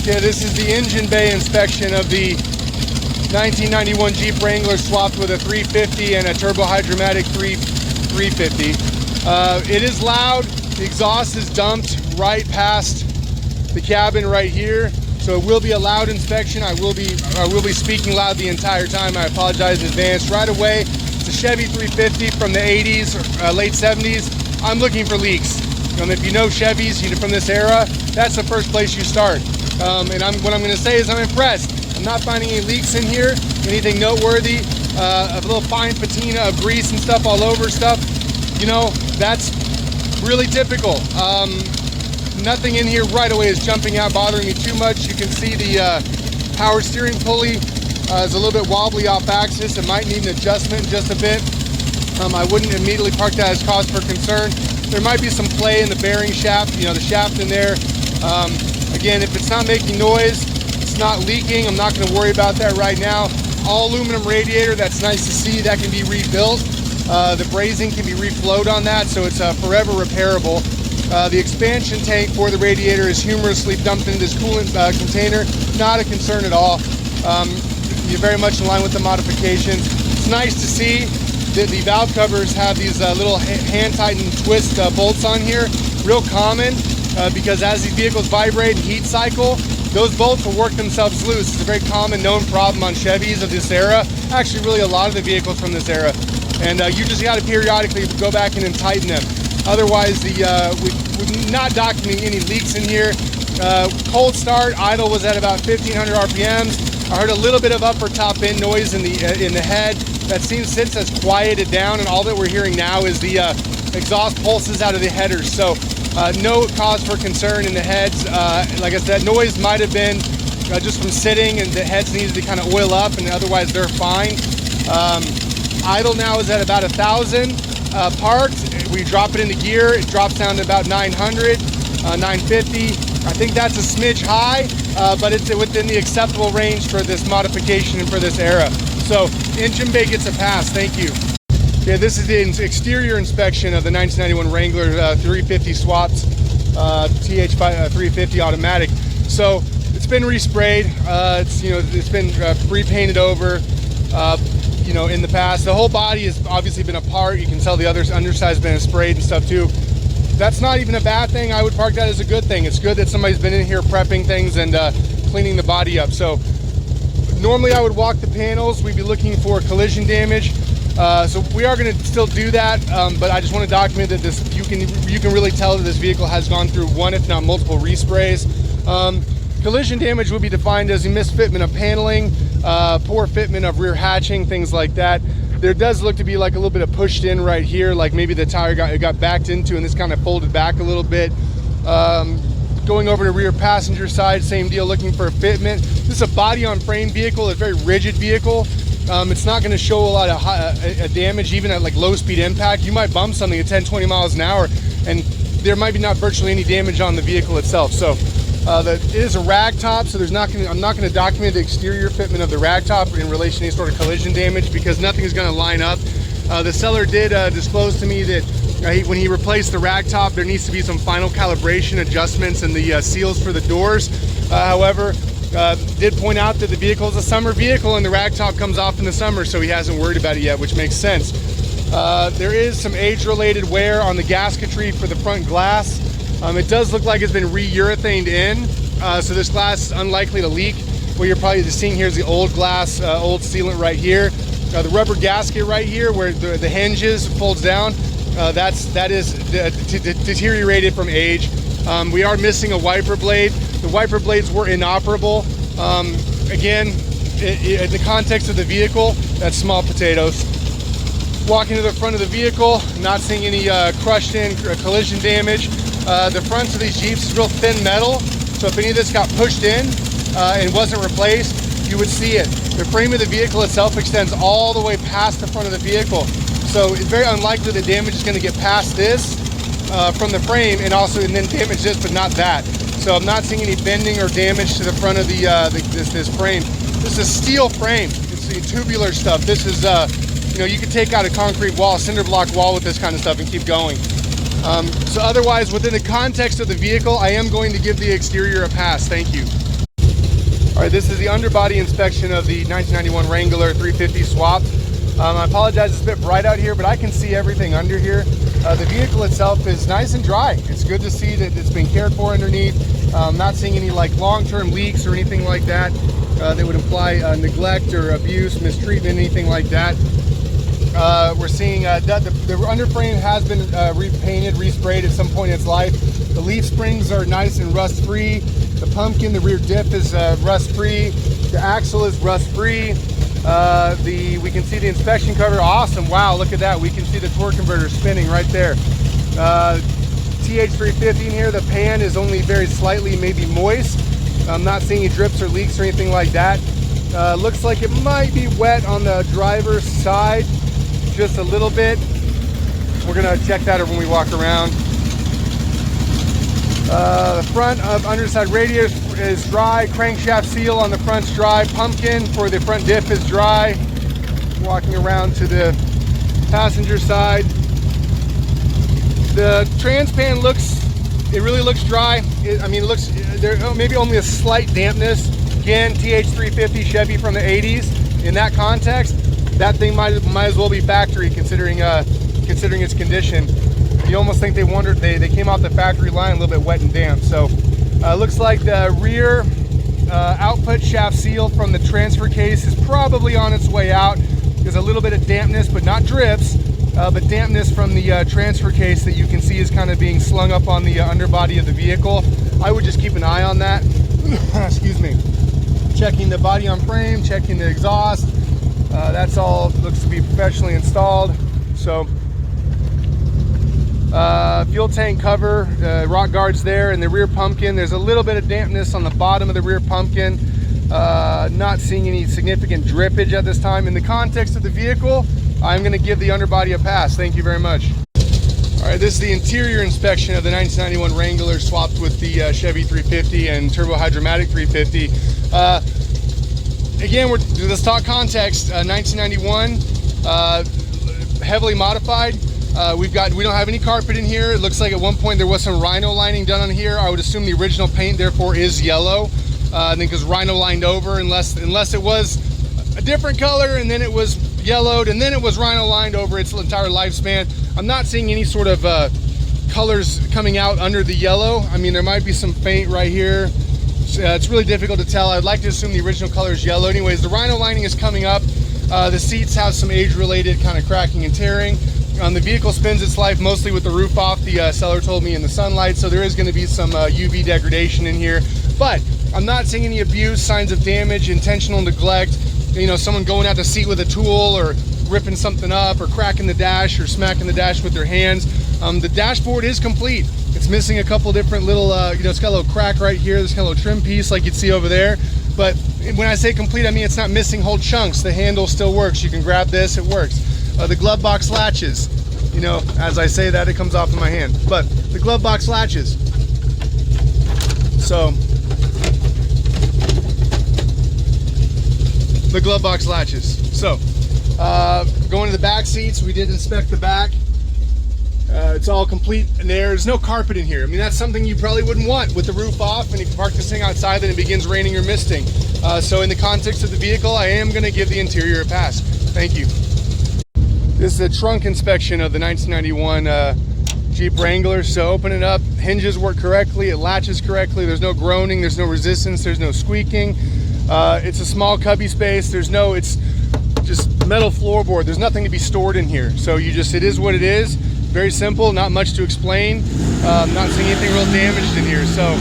Okay, this is the engine bay inspection of the 1991 Jeep Wrangler swapped with a 350 and a Turbo Hydra-Matic 350. It is loud. The exhaust is dumped right past the cabin right here, so it will be a loud inspection. I will be speaking loud the entire time. I apologize in advance. Right away, it's a Chevy 350 from the 80s or late 70s. I'm looking for leaks. If you know Chevys from this era, that's the first place you start. And what I'm going to say is I'm impressed. I'm not finding any leaks in here, anything noteworthy. A little fine patina of grease and stuff all over stuff. You know, that's really typical. Nothing in here right away is jumping out, bothering me too much. You can see the power steering pulley is a little bit wobbly off axis. It might need an adjustment just a bit. I wouldn't immediately park that as cause for concern. There might be some play in the bearing shaft, you know, the shaft in there. Again, if it's not making noise, it's not leaking, I'm not going to worry about that right now. All aluminum radiator, that's nice to see. That can be rebuilt. The brazing can be reflowed on that, so it's forever repairable. The expansion tank for the radiator is humorously dumped into this coolant container. Not a concern at all. You're very much in line with the modifications. It's nice to see that the valve covers have these little hand tightened twist bolts on here. Real common because as these vehicles vibrate and heat cycle, those bolts will work themselves loose. It's a very common known problem on Chevys of this era. Actually, really a lot of the vehicles from this era. And you just got to periodically go back in and tighten them. Otherwise, we're not documenting any leaks in here. Cold start, idle was at about 1500 RPMs. I heard a little bit of upper top end noise in the head. That seems since has quieted down, and all that we're hearing now is the exhaust pulses out of the headers. So no cause for concern in the heads. Like I said, noise might have been just from sitting, and the heads needed to kind of oil up, and otherwise they're fine. Idle now is at about 1,000. Parked, we drop it into gear, it drops down to about 900, 950. I think that's a smidge high, but it's within the acceptable range for this modification and for this era. So engine bay gets a pass, thank you. Okay, this is the exterior inspection of the 1991 Wrangler 350 swapped TH 350 automatic. So it's been resprayed, it's been repainted over. In the past, the whole body has obviously been apart. You can tell the underside's been sprayed and stuff too. That's not even a bad thing. I would park that as a good thing. It's good that somebody's been in here prepping things and cleaning the body up. So normally I would walk the panels. We'd be looking for collision damage. So we are going to still do that, but I just want to document that this you can really tell that this vehicle has gone through one, if not multiple, resprays. Collision damage would be defined as a misfitment of paneling, poor fitment of rear hatching, things like that. There does look to be like a little bit of pushed in right here, like maybe the tire got backed into and this kind of folded back a little bit. Going over to rear passenger side, same deal, looking for a fitment. This is a body on frame vehicle, a very rigid vehicle. It's not going to show a lot of damage even at like low speed impact. You might bump something at 10-20 miles an hour and there might be not virtually any damage on the vehicle itself. So it is a rag top, so I'm not going to document the exterior fitment of the rag top in relation to any sort of collision damage because nothing is going to line up. The seller did disclose to me that when he replaced the rag top, there needs to be some final calibration adjustments in the seals for the doors. However, did point out that the vehicle is a summer vehicle and the rag top comes off in the summer, so he hasn't worried about it yet, which makes sense. There is some age-related wear on the gasketry for the front glass. It does look like it's been re-urethaned in, so this glass is unlikely to leak. What you're probably seeing here is the old glass, old sealant right here. The rubber gasket right here where the hinges folds down, that is deteriorated from age. We are missing a wiper blade. The wiper blades were inoperable. Again, in the context of the vehicle, that's small potatoes. Walking to the front of the vehicle, not seeing any crushed in collision damage. The fronts of these Jeeps is real thin metal, so if any of this got pushed in and wasn't replaced, you would see it. The frame of the vehicle itself extends all the way past the front of the vehicle, so it's very unlikely that damage is going to get past this from the frame and then damage this, but not that. So I'm not seeing any bending or damage to the front of this frame. This is a steel frame. It's the tubular stuff. This is you can take out a concrete wall, cinder block wall with this kind of stuff and keep going. So otherwise, within the context of the vehicle, I am going to give the exterior a pass. Thank you. All right, this is the underbody inspection of the 1991 Wrangler 350 swap. I apologize, it's a bit bright out here, but I can see everything under here. The vehicle itself is nice and dry. It's good to see that it's been cared for underneath. Not seeing any like long-term leaks or anything like that that would imply neglect or abuse, mistreatment, anything like that. We're seeing the underframe has been repainted, resprayed at some point in its life. The leaf springs are nice and rust-free. The pumpkin, the rear diff is rust-free. The axle is rust-free. We can see the inspection cover. Awesome. Wow, look at that. We can see the torque converter spinning right there. TH350 in here. The pan is only very slightly maybe moist. I'm not seeing any drips or leaks or anything like that. Looks like it might be wet on the driver's side just a little bit. We're gonna check that when we walk around. The front of underside radiator is dry. Crankshaft seal on the front's dry. Pumpkin for the front diff is dry. Walking around to the passenger side. The trans pan it really looks dry. I mean, it looks, there maybe only a slight dampness. Again, TH350 Chevy from the 80s. In that context, that thing might as well be factory considering its condition. You almost think they came off the factory line a little bit wet and damp. So looks like the rear output shaft seal from the transfer case is probably on its way out. There's a little bit of dampness, but not drips, but dampness from the transfer case that you can see is kind of being slung up on the underbody of the vehicle. I would just keep an eye on that. Excuse me. Checking the body on frame, checking the exhaust. That's all looks to be professionally installed. So fuel tank cover, rock guards there, and the rear pumpkin. There's a little bit of dampness on the bottom of the rear pumpkin. Not seeing any significant drippage at this time. In the context of the vehicle, I'm going to give the underbody a pass. Thank you very much. All right, this is the interior inspection of the 1991 Wrangler swapped with the Chevy 350 and Turbo Hydra-Matic 350. Again, let's talk context. 1991, heavily modified. We don't have any carpet in here. It looks like at one point there was some rhino lining done on here. I would assume the original paint therefore is yellow. I think because rhino lined over, unless it was a different color and then it was yellowed and then it was rhino lined over its entire lifespan. I'm not seeing any sort of colors coming out under the yellow. I mean, there might be some paint right here. It's really difficult to tell. I'd like to assume the original color is yellow. Anyways, the rhino lining is coming up. The seats have some age-related kind of cracking and tearing. The vehicle spends its life mostly with the roof off, the seller told me, in the sunlight, so there is going to be some UV degradation in here. But I'm not seeing any abuse, signs of damage, intentional neglect, you know, someone going out the seat with a tool or ripping something up or cracking the dash or smacking the dash with their hands. The dashboard is complete. It's missing a couple different little, it's got a little crack right here. There's got a little trim piece like you'd see over there. But when I say complete, I mean it's not missing whole chunks. The handle still works. You can grab this, it works. The glove box latches, you know, as I say that, it comes off in my hand. But the glove box latches. So, the glove box latches. So, going to the back seats, we did inspect the back. It's all complete, and there's no carpet in here. I mean, that's something you probably wouldn't want with the roof off, and if you park this thing outside, then it begins raining or misting. So in the context of the vehicle, I am going to give the interior a pass. Thank you. This is a trunk inspection of the 1991 Jeep Wrangler. So open it up, hinges work correctly, it latches correctly, there's no groaning, there's no resistance, there's no squeaking. It's a small cubby space, it's just metal floorboard, there's nothing to be stored in here. So it is what it is. Very simple, not much to explain. Not seeing anything real damaged in here. So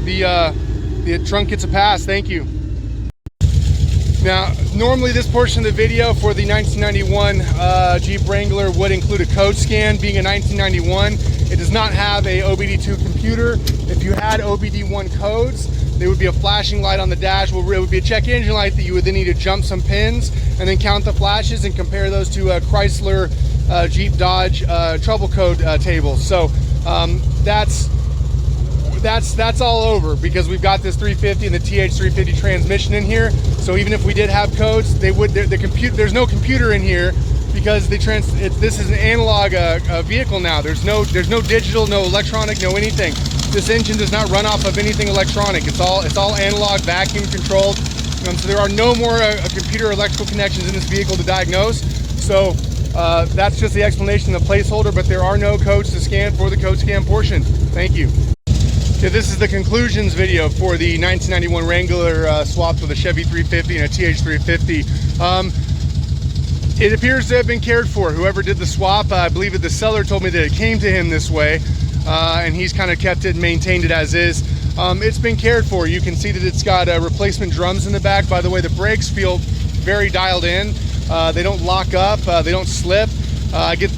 the trunk gets a pass, thank you. Now, normally this portion of the video for the 1991 Jeep Wrangler would include a code scan. Being a 1991, it does not have a OBD2 computer. If you had OBD1 codes, there would be a flashing light on the dash. It would be a check engine light that you would then need to jump some pins and then count the flashes and compare those to a Chrysler, Jeep, Dodge trouble code tables. So that's all over because we've got this 350 and the TH350 transmission in here. So even if we did have codes, there's no computer in here because this is an analog vehicle now. There's no digital, no electronic, no anything. This engine does not run off of anything electronic. It's all analog, vacuum controlled. So there are no more computer electrical connections in this vehicle to diagnose. So that's just the explanation, the placeholder, but there are no codes to scan for the code scan portion. Thank you. Okay, this is the conclusions video for the 1991 Wrangler swapped with a Chevy 350 and a TH 350. It appears to have been cared for. Whoever did the swap, I believe that the seller told me that it came to him this way, and he's kind of kept it and maintained it as is. It's been cared for. You can see that it's got replacement drums in the back. By the way, the brakes feel very dialed in. They don't lock up, they don't slip.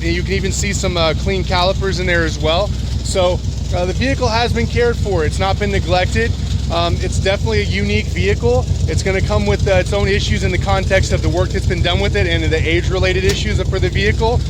You can even see some clean calipers in there as well. So the vehicle has been cared for. It's not been neglected. It's definitely a unique vehicle. It's going to come with its own issues in the context of the work that's been done with it and the age-related issues for the vehicle.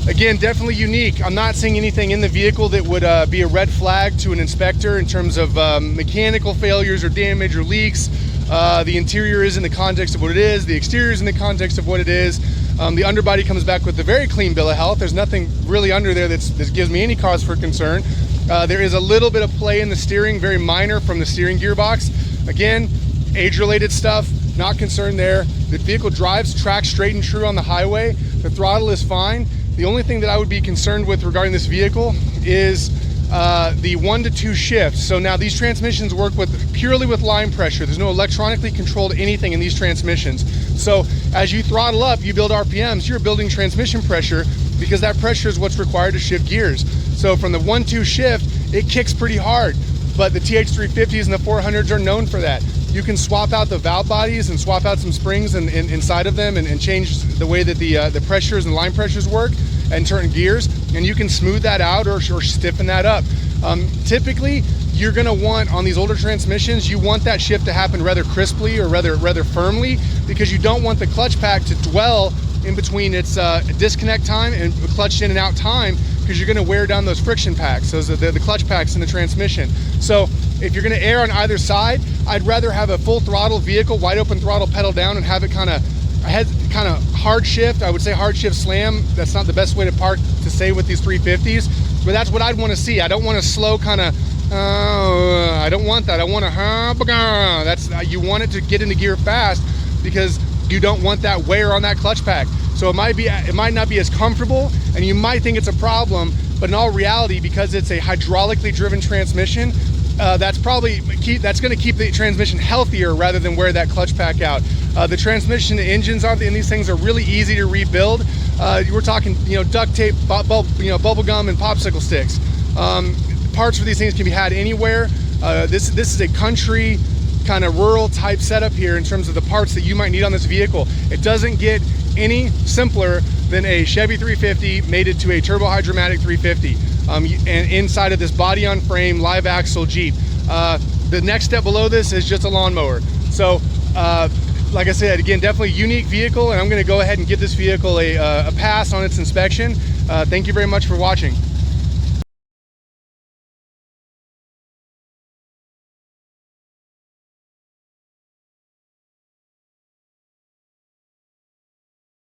Again, definitely unique. I'm not seeing anything in the vehicle that would be a red flag to an inspector in terms of mechanical failures or damage or leaks. The interior is in the context of what it is. The exterior is in the context of what it is. The underbody comes back with a very clean bill of health. There's nothing really under there that gives me any cause for concern. There is a little bit of play in the steering, very minor from the steering gearbox. Again, age-related stuff, not concerned there. The vehicle drives, tracks straight and true on the highway. The throttle is fine. The only thing that I would be concerned with regarding this vehicle is the 1 to 2 shifts. So now these transmissions work purely with line pressure. There's no electronically controlled anything in these transmissions. So as you throttle up, you build RPMs, you're building transmission pressure because that pressure is what's required to shift gears. So from the 1-2 shift, it kicks pretty hard, but the TH350s and the 400s are known for that. You can swap out the valve bodies and swap out some springs inside of them and change the way that the pressures and line pressures work and turn gears, and you can smooth that out or stiffen that up. Typically, you're gonna want, on these older transmissions, you want that shift to happen rather crisply or rather firmly, because you don't want the clutch pack to dwell in between its disconnect time and clutch in and out time, because you're gonna wear down those friction packs, the clutch packs in the transmission. So if you're gonna err on either side, I'd rather have a full throttle vehicle, wide open throttle, pedal down, and have it kind of hard shift. I would say hard shift slam. That's not the best way to say with these 350s, but that's what I'd want to see. I don't want a slow I don't want that. I want a you want it to get into gear fast, because you don't want that wear on that clutch pack. So it might not be as comfortable, and you might think it's a problem, but in all reality, because it's a hydraulically driven transmission, that's going to keep the transmission healthier rather than wear that clutch pack out. The transmission engines in these things are really easy to rebuild. We're talking, duct tape, bubble gum, and popsicle sticks. Parts for these things can be had anywhere. This is a country kind of rural type setup here in terms of the parts that you might need on this vehicle. It doesn't get any simpler than a Chevy 350 mated to a Turbo Hydra-Matic 350. And inside of this body on frame live axle Jeep. The next step below this is just a lawnmower. So like I said, again, definitely a unique vehicle, and I'm going to go ahead and give this vehicle a pass on its inspection. Thank you very much for watching.